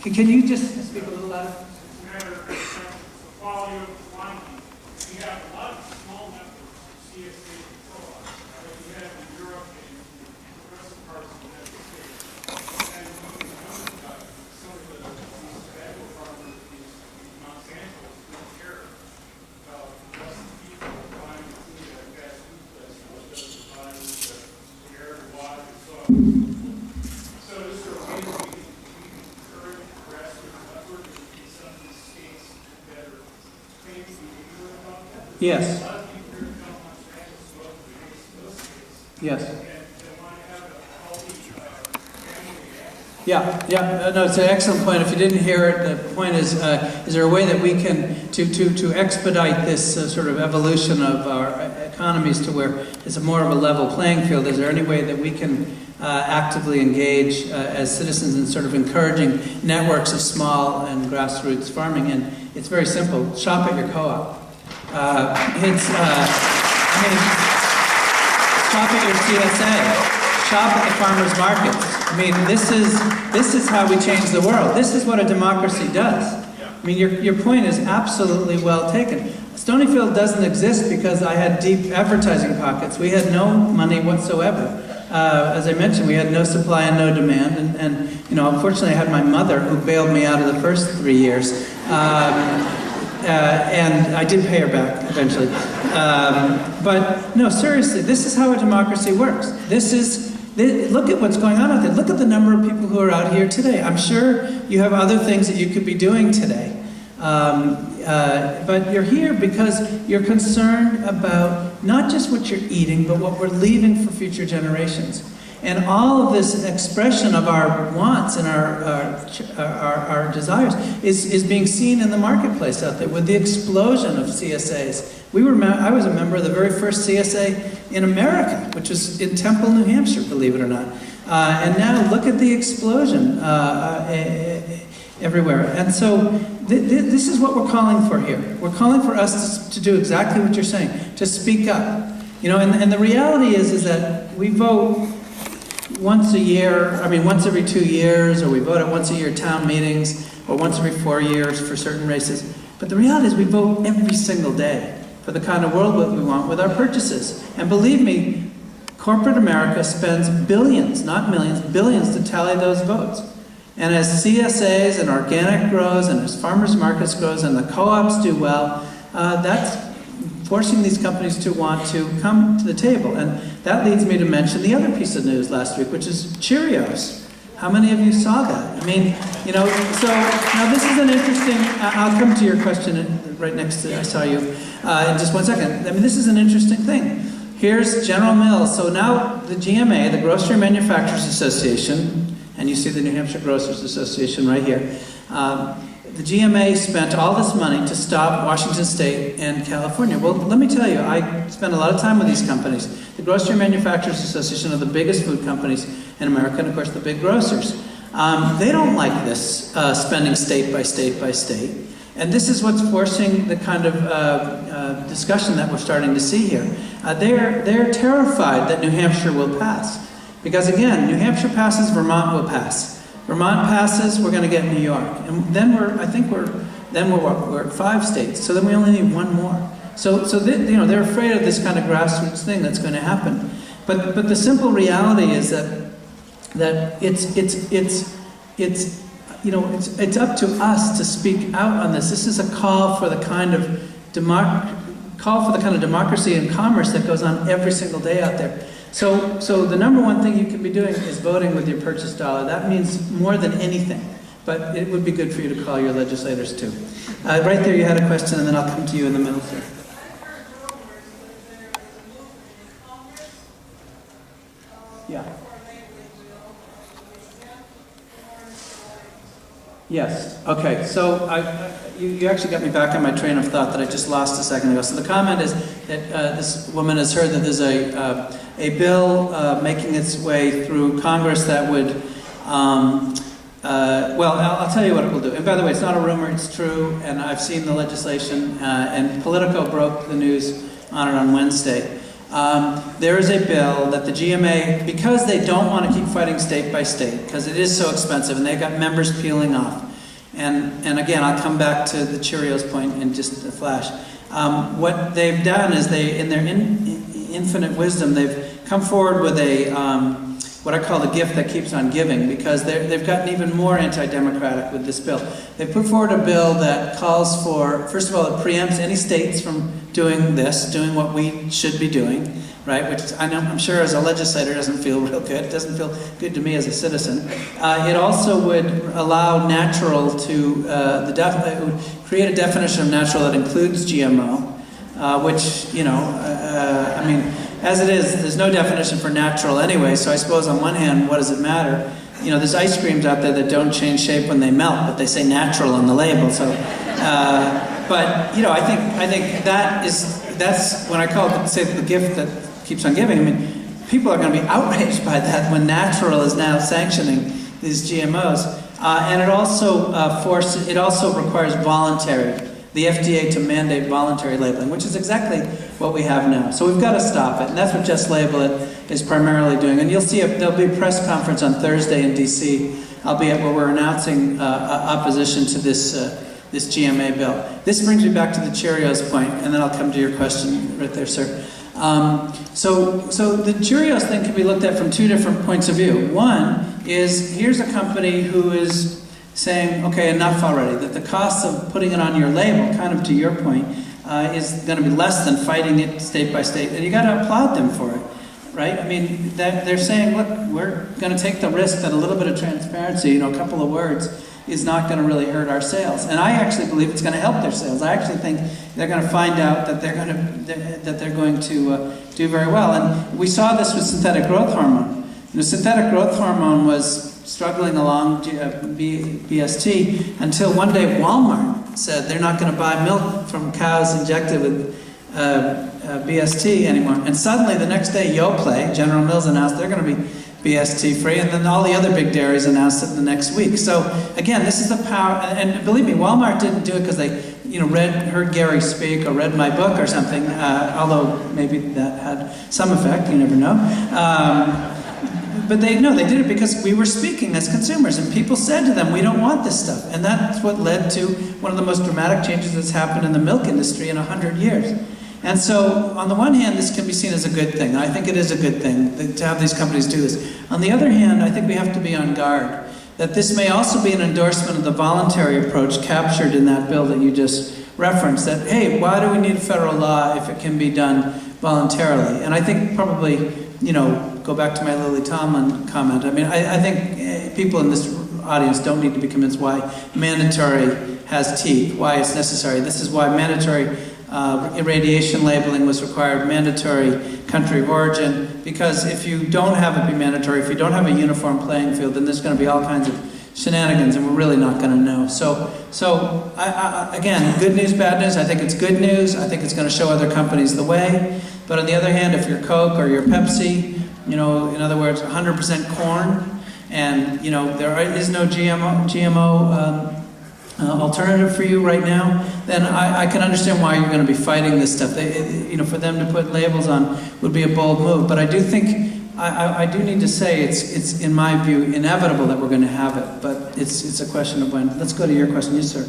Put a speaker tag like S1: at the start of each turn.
S1: Can you just speak a little louder?
S2: It's a matter of the quality of the wine. We have a lot of small networks of CSA and co-ops that we have in Europe and progressive parts of the United States. And we can notice about some of these tobacco farmers, these Monsanto, don't care about less people buying food at a fast food place than what does buying the air, the water, and so on. So is there a way that we can encourage grassroots effort in some of these states that are claiming to be ignorant about that?
S1: Yes.
S2: A lot of people here in Monsanto smoke the biggest in those states.
S1: Yes.
S2: And they want to have a healthy family attitude.
S1: Yeah. No, it's an excellent point. If you didn't hear it, the point is there a way that we can, to expedite this sort of evolution of our economies to where it's more of a level playing field? Is there any way that we can actively engage as citizens in sort of encouraging networks of small and grassroots farming? And it's very simple. Shop at your co-op. Shop at your CSA. Shop at the farmers' markets. I mean, this is how we change the world. This is what a democracy does. I mean, your point is absolutely well taken. Stonyfield doesn't exist because I had deep advertising pockets. We had no money whatsoever. As I mentioned, we had no supply and no demand. And you know, unfortunately, I had my mother who bailed me out of the first 3 years. And I did pay her back eventually. But no, seriously, this is how a democracy works. Look at what's going on out there. Look at the number of people who are out here today. I'm sure you have other things that you could be doing today. But you're here because you're concerned about not just what you're eating, but what we're leaving for future generations. And all of this expression of our wants and our desires is being seen in the marketplace out there with the explosion of CSAs. I was a member of the very first CSA in America, which was in Temple, New Hampshire, believe it or not. And now look at the explosion everywhere. And so this is what we're calling for here. We're calling for us to do exactly what you're saying, to speak up. You know, and the reality is that we vote once a year, once every 2 years, or we vote at once a year town meetings, or once every 4 years for certain races. But the reality is we vote every single day for the kind of world that we want with our purchases. And believe me, corporate America spends billions, not millions, billions to tally those votes. And as CSAs and organic grows, and as farmers markets grows, and the co-ops do well, that's forcing these companies to want to come to the table. And that leads me to mention the other piece of news last week, which is Cheerios. How many of you saw that? I mean, you know, so now this is an interesting, I'll come to your question right next to, I saw you, in just 1 second. I mean, this is an interesting thing. Here's General Mills. So now the GMA, the Grocery Manufacturers Association, and you see the New Hampshire Grocers Association right here, the GMA spent all this money to stop Washington State and California. Well, let me tell you, I spent a lot of time with these companies. The Grocery Manufacturers Association are the biggest food companies in America, and of course the big grocers. They don't like this spending state by state by state. And this is what's forcing the kind of discussion that we're starting to see here. They're terrified that New Hampshire will pass. Because again, New Hampshire passes, Vermont will pass. Vermont passes, we're going to get New York, and then we're at 5 states. So then we only need 1 more. So they're afraid of this kind of grassroots thing that's going to happen. But the simple reality is that it's up to us to speak out on this. This is a call for the kind of democracy and commerce that goes on every single day out there. So the number one thing you can be doing is voting with your purchase dollar. That means more than anything. But it would be good for you to call your legislators too. Right there you had a question, and then I'll come to you in the middle, sir. Yeah. Yes. Okay. So you actually got me back on my train of thought that I just lost a second ago. So the comment is that this woman has heard that there's a bill making its way through Congress that would, well, I'll tell you what it will do. And by the way, it's not a rumor, it's true, and I've seen the legislation, and Politico broke the news on it on Wednesday. There is a bill that the GMA, because they don't want to keep fighting state by state, because it is so expensive, and they've got members peeling off, And again, I'll come back to the Cheerios point in just a flash. What they've done is in their infinite wisdom, they've come forward with what I call the gift that keeps on giving, because they've gotten even more anti-democratic with this bill. They've put forward a bill that calls for, first of all, it preempts any states from doing what we should be doing, right? Which I'm sure as a legislator doesn't feel real good. It doesn't feel good to me as a citizen. It also would allow natural to, it would create a definition of natural that includes GMO, which, I mean, as it is, there's no definition for natural anyway, so I suppose on one hand, what does it matter? There's ice creams out there that don't change shape when they melt, but they say natural on the label, so... but, I think that's when I call it, say, the gift that keeps on giving. I mean, people are going to be outraged by that when natural is now sanctioning these GMOs. And it also requires the FDA to mandate voluntary labeling, which is exactly what we have now. So we've got to stop it, and that's what Just Label It is primarily doing. And you'll see there'll be a press conference on Thursday in D.C., albeit where we're announcing opposition to this GMA bill. This brings me back to the Cheerios point, and then I'll come to your question right there, sir. So the Cheerios thing can be looked at from two different points of view. One is, here's a company who is saying, okay, enough already, that the cost of putting it on your label, kind of to your point, is going to be less than fighting it state by state, and you got to applaud them for it, right? I mean, they're saying, look, we're going to take the risk that a little bit of transparency, a couple of words, is not going to really hurt our sales. And I actually believe it's going to help their sales. I actually think they're going to find out that they're going to do very well. And we saw this with synthetic growth hormone. Synthetic growth hormone was struggling along BST until one day Walmart said they're not going to buy milk from cows injected with BST anymore. And suddenly the next day Yoplait, General Mills, announced they're going to be BST free, and then all the other big dairies announced it the next week. So again, this is the power, and believe me, Walmart didn't do it because they heard Gary speak or read my book or something, although maybe that had some effect, you never know. But they did it because we were speaking as consumers, and people said to them, we don't want this stuff. And that's what led to one of the most dramatic changes that's happened in the milk industry in 100 years. And so, on the one hand, this can be seen as a good thing. I think it is a good thing to have these companies do this. On the other hand, I think we have to be on guard that this may also be an endorsement of the voluntary approach captured in that bill that you just referenced, that, hey, why do we need federal law if it can be done voluntarily? And I think probably, go back to my Lily Tomlin comment. I mean, I think people in this audience don't need to be convinced why mandatory has teeth, why it's necessary. This is why mandatory irradiation labeling was required, mandatory country of origin, because if you don't have it be mandatory, if you don't have a uniform playing field, then there's going to be all kinds of shenanigans, and we're really not going to know. So again, good news, bad news. I think it's good news. I think it's going to show other companies the way. But on the other hand, if you're Coke or you're Pepsi, in other words, 100% corn, and there is no GMO alternative for you right now, then I can understand why you're going to be fighting this stuff. For them to put labels on would be a bold move. But I do think, I do need to say, it's in my view inevitable that we're going to have it. But it's a question of when. Let's go to your question. Yes, sir.